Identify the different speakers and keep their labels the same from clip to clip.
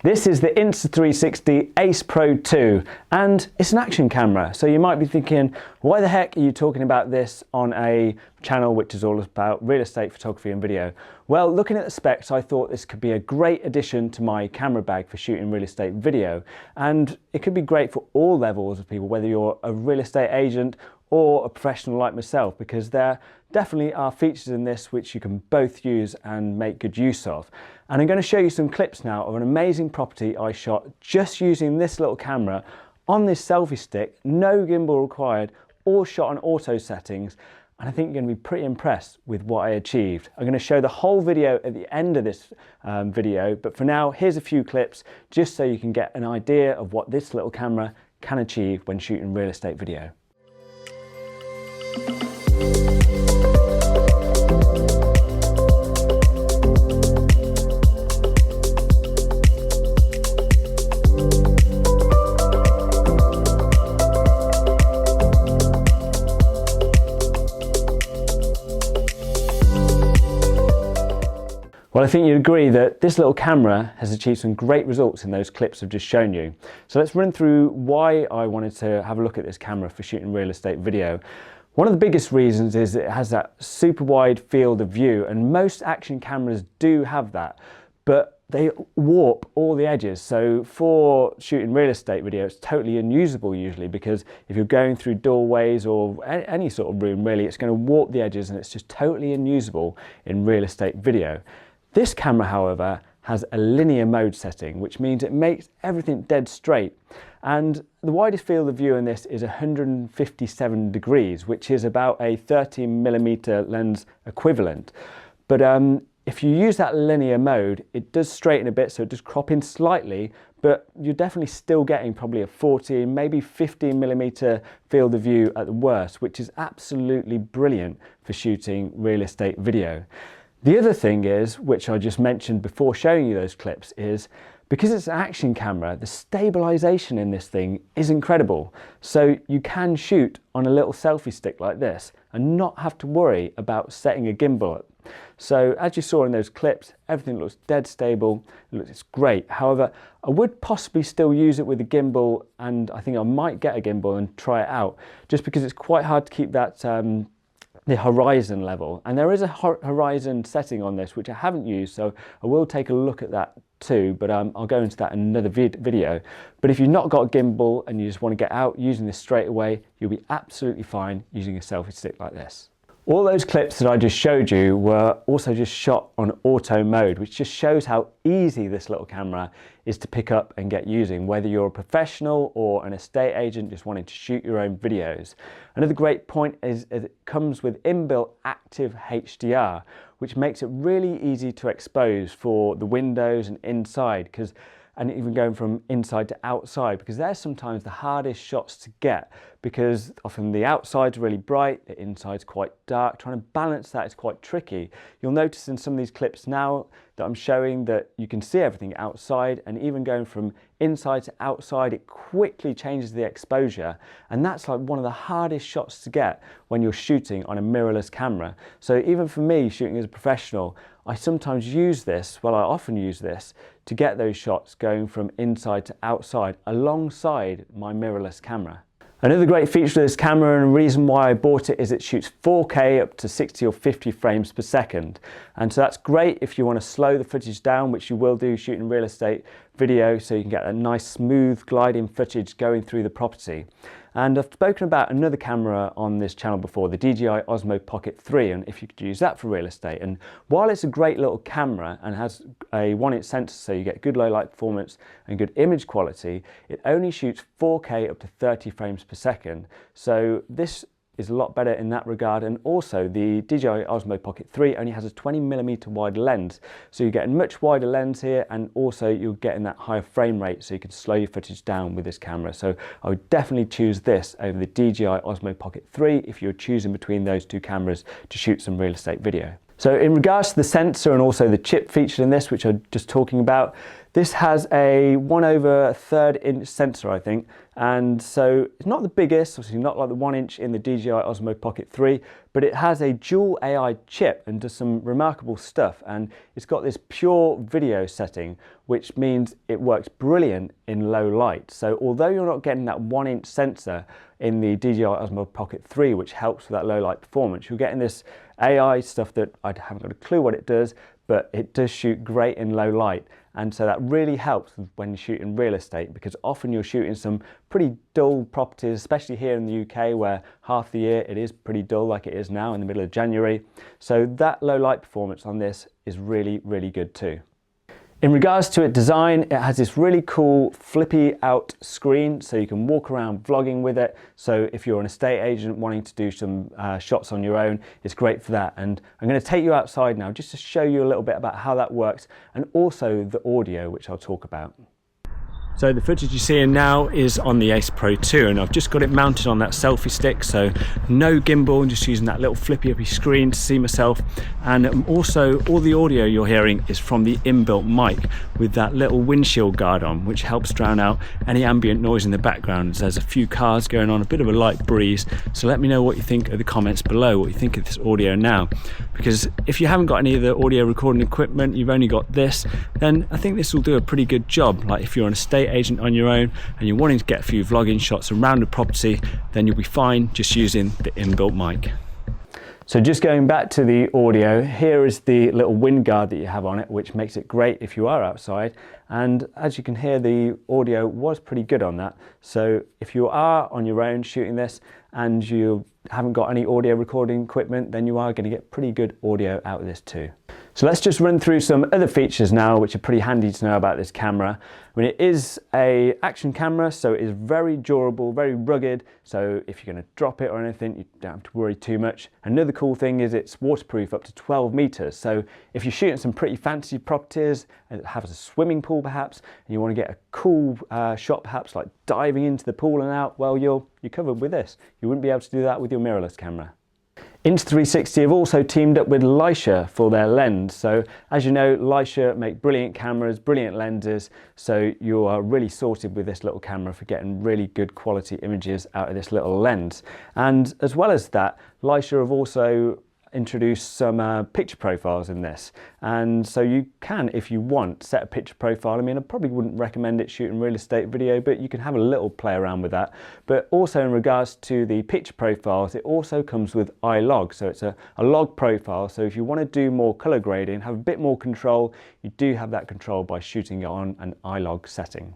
Speaker 1: This is the Insta360 Ace Pro 2 and it's an action camera. So you might be thinking, why the heck are you talking about this on a channel which is all about real estate photography and video? Well, looking at the specs, I thought this could be a great addition to my camera bag for shooting real estate video. And it could be great for all levels of people, whether you're a real estate agent or a professional like myself, because there definitely are features in this which you can both use and make good use of. And I'm going to show you some clips now of an amazing property I shot just using this little camera on this selfie stick, no gimbal required, all shot on auto settings, and I think you're going to be pretty impressed with what I achieved. I'm going to show the whole video at the end of this video, but for now, here's a few clips just so you can get an idea of what this little camera can achieve when shooting real estate video. Well, I think you'd agree that this little camera has achieved some great results in those clips I've just shown you. So let's run through why I wanted to have a look at this camera for shooting real estate video. One of the biggest reasons is it has that super wide field of view, and most action cameras do have that, but they warp all the edges. So for shooting real estate video, it's totally unusable usually, because if you're going through doorways or any sort of room, really, it's going to warp the edges and it's just totally unusable in real estate video. This camera, however, has a linear mode setting, which means it makes everything dead straight. And the widest field of view in this is 157 degrees, which is about a 13mm lens equivalent. But if you use that linear mode, it does straighten a bit, so it does crop in slightly, but you're definitely still getting probably a 14, maybe 15mm field of view at the worst, which is absolutely brilliant for shooting real estate video. The other thing is, which I just mentioned before showing you those clips, is because it's an action camera, the stabilization in this thing is incredible. So you can shoot on a little selfie stick like this and not have to worry about setting a gimbal up. So as you saw in those clips, everything looks dead stable, it's great. However, I would possibly still use it with a gimbal, and I think I might get a gimbal and try it out, just because it's quite hard to keep that the horizon level, and there is a horizon setting on this which I haven't used, so I will take a look at that too, but I'll go into that in another video. But if you've not got a gimbal and you just want to get out using this straight away, you'll be absolutely fine using a selfie stick like this. All those clips that I just showed you were also just shot on auto mode, which just shows how easy this little camera is to pick up and get using, whether you're a professional or an estate agent just wanting to shoot your own videos. Another great point is it comes with inbuilt active HDR, which makes it really easy to expose for the windows and inside, and even going from inside to outside, because they're sometimes the hardest shots to get, because often the outside's really bright, the inside's quite dark. Trying to balance that is quite tricky. You'll notice in some of these clips now that I'm showing that you can see everything outside, and even going from inside to outside, it quickly changes the exposure, and that's like one of the hardest shots to get when you're shooting on a mirrorless camera. So even for me, shooting as a professional, I sometimes use this, well, I often use this to get those shots going from inside to outside alongside my mirrorless camera. Another great feature of this camera, and a reason why I bought it, is it shoots 4K up to 60 or 50 frames per second. And so that's great if you want to slow the footage down, which you will do shooting real estate video, so you can get a nice smooth gliding footage going through the property. And I've spoken about another camera on this channel before, the DJI Osmo Pocket 3, and if you could use that for real estate. And while it's a great little camera and has a 1-inch sensor, so you get good low light performance and good image quality, it only shoots 4K up to 30 frames per second. So this is a lot better in that regard, and also the DJI Osmo Pocket 3 only has a 20mm wide lens, so you're getting much wider lens here, and also you're getting that higher frame rate, so you can slow your footage down with this camera. So I would definitely choose this over the DJI Osmo Pocket 3 if you're choosing between those two cameras to shoot some real estate video. So in regards to the sensor and also the chip featured in this, which I'm just talking about, This has a 1/3 inch sensor, I think, and so it's not the biggest, obviously not like the 1 inch in the DJI Osmo Pocket 3, but it has a dual AI chip and does some remarkable stuff, and it's got this pure video setting, which means it works brilliant in low light. So although you're not getting that 1 inch sensor in the DJI Osmo Pocket 3, which helps with that low light performance, you're getting this AI stuff that I haven't got a clue what it does, but it does shoot great in low light. And so that really helps when you're shooting real estate, because often you're shooting some pretty dull properties, especially here in the UK, where half the year it is pretty dull like it is now in the middle of January. So that low light performance on this is really, really good too. In regards to its design, it has this really cool flippy out screen, so you can walk around vlogging with it. So if you're an estate agent wanting to do some shots on your own, it's great for that. And I'm going to take you outside now just to show you a little bit about how that works, and also the audio, which I'll talk about. So the footage you're seeing now is on the Ace Pro 2, and I've just got it mounted on that selfie stick, so no gimbal, just using that little flippy uppy screen to see myself. And also all the audio you're hearing is from the inbuilt mic with that little windshield guard on, which helps drown out any ambient noise in the background. There's a few cars going on, a bit of a light breeze, so let me know what you think of the comments below, what you think of this audio now. Because if you haven't got any of the audio recording equipment, you've only got this, then I think this will do a pretty good job. Like if you're an estate agent on your own and you're wanting to get a few vlogging shots around the property, then you'll be fine just using the inbuilt mic. So just going back to the audio, here is the little wind guard that you have on it, which makes it great if you are outside. And as you can hear, the audio was pretty good on that. So if you are on your own shooting this and you haven't got any audio recording equipment, then you are going to get pretty good audio out of this too. So let's just run through some other features now, which are pretty handy to know about this camera. I mean, it is an action camera, so it is very durable, very rugged. So if you're going to drop it or anything, you don't have to worry too much. Another cool thing is it's waterproof up to 12 meters. So if you're shooting some pretty fancy properties and it has a swimming pool perhaps, and you want to get a cool shot perhaps like diving into the pool and out, well, you're covered with this. You wouldn't be able to do that with your mirrorless camera. Inst360 have also teamed up with Leica for their lens. So as you know, Leica make brilliant cameras, brilliant lenses, so you are really sorted with this little camera for getting really good quality images out of this little lens. And as well as that, Leica have also introduced some picture profiles in this, and so you can, if you want, set a picture profile. I mean, I probably wouldn't recommend it shooting real estate video, but you can have a little play around with that. But also in regards to the picture profiles, it also comes with iLog, so it's a log profile. So if you want to do more color grading, have a bit more control, you do have that control by shooting it on an iLog setting.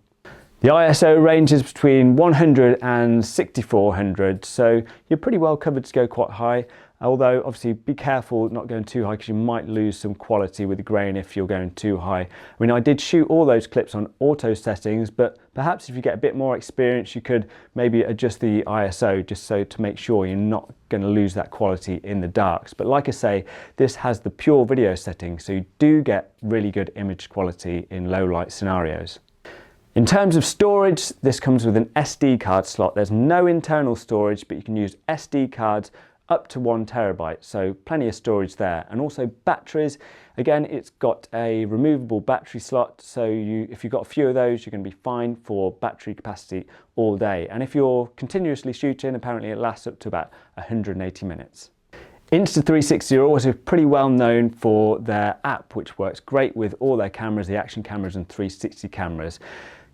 Speaker 1: The ISO ranges between 100 and 6400, so you're pretty well covered to go quite high. Although obviously be careful not going too high, because you might lose some quality with the grain if you're going too high. I mean, I did shoot all those clips on auto settings, but perhaps if you get a bit more experience, you could maybe adjust the ISO just so to make sure you're not going to lose that quality in the darks. But like I say, this has the pure video setting, so you do get really good image quality in low light scenarios. In terms of storage, this comes with an SD card slot. There's no internal storage, but you can use SD cards up to 1 terabyte, so plenty of storage there. And also batteries, again, it's got a removable battery slot, so if you've got a few of those, you're going to be fine for battery capacity all day. And if you're continuously shooting, apparently it lasts up to about 180 minutes. Insta360 are also pretty well known for their app, which works great with all their cameras, the action cameras and 360 cameras.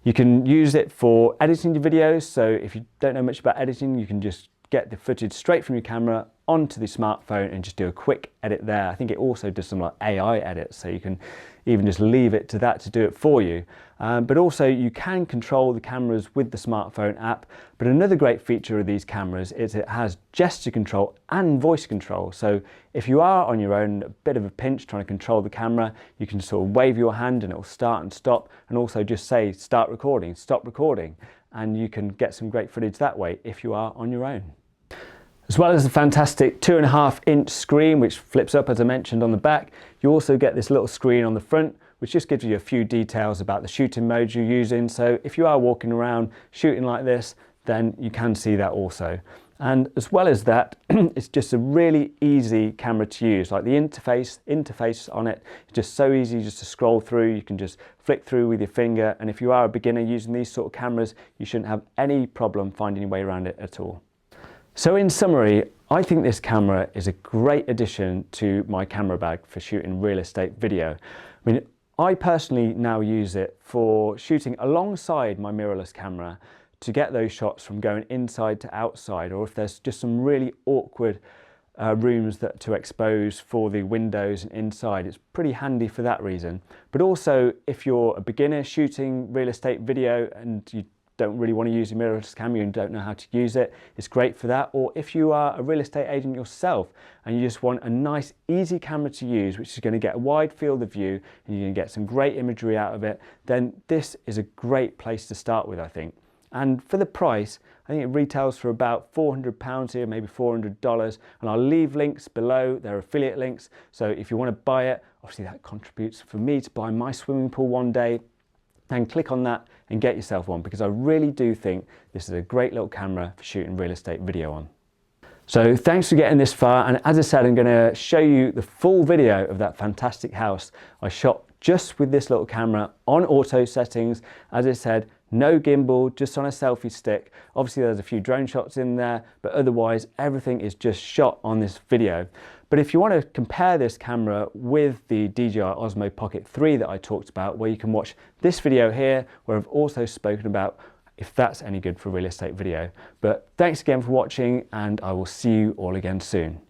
Speaker 1: You can use it for editing your videos, so if you don't know much about editing, you can just get the footage straight from your camera onto the smartphone and just do a quick edit there. I think it also does some like AI edits, so you can even just leave it to that to do it for you. But also you can control the cameras with the smartphone app. But another great feature of these cameras is it has gesture control and voice control. So if you are on your own, a bit of a pinch trying to control the camera, you can sort of wave your hand and it will start and stop, and also just say start recording, stop recording, and you can get some great footage that way if you are on your own. As well as the fantastic 2.5-inch screen, which flips up as I mentioned on the back, you also get this little screen on the front, which just gives you a few details about the shooting mode you're using. So if you are walking around shooting like this, then you can see that also. And as well as that, it's just a really easy camera to use. Like the interface on it is just so easy just to scroll through. You can just flick through with your finger. And if you are a beginner using these sort of cameras, you shouldn't have any problem finding your way around it at all. So in summary, I think this camera is a great addition to my camera bag for shooting real estate video. I mean, I personally now use it for shooting alongside my mirrorless camera to get those shots from going inside to outside, or if there's just some really awkward rooms to expose for the windows and inside, it's pretty handy for that reason. But also if you're a beginner shooting real estate video and you don't really want to use a mirrorless camera and don't know how to use it, it's great for that. Or if you are a real estate agent yourself and you just want a nice easy camera to use which is going to get a wide field of view and you're going to get some great imagery out of it, then this is a great place to start with, I think. And for the price, I think it retails for about £400 here, maybe $400, and I'll leave links below. They're affiliate links, so if you want to buy it, obviously that contributes for me to buy my swimming pool one day, then click on that and get yourself one, because I really do think this is a great little camera for shooting real estate video on. So thanks for getting this far, and as I said, I'm going to show you the full video of that fantastic house I shot just with this little camera on auto settings. As I said, no gimbal, just on a selfie stick. Obviously there's a few drone shots in there, but otherwise everything is just shot on this video. But if you want to compare this camera with the DJI Osmo Pocket 3 that I talked about, where you can watch this video here, where I've also spoken about if that's any good for real estate video. But thanks again for watching, and I will see you all again soon.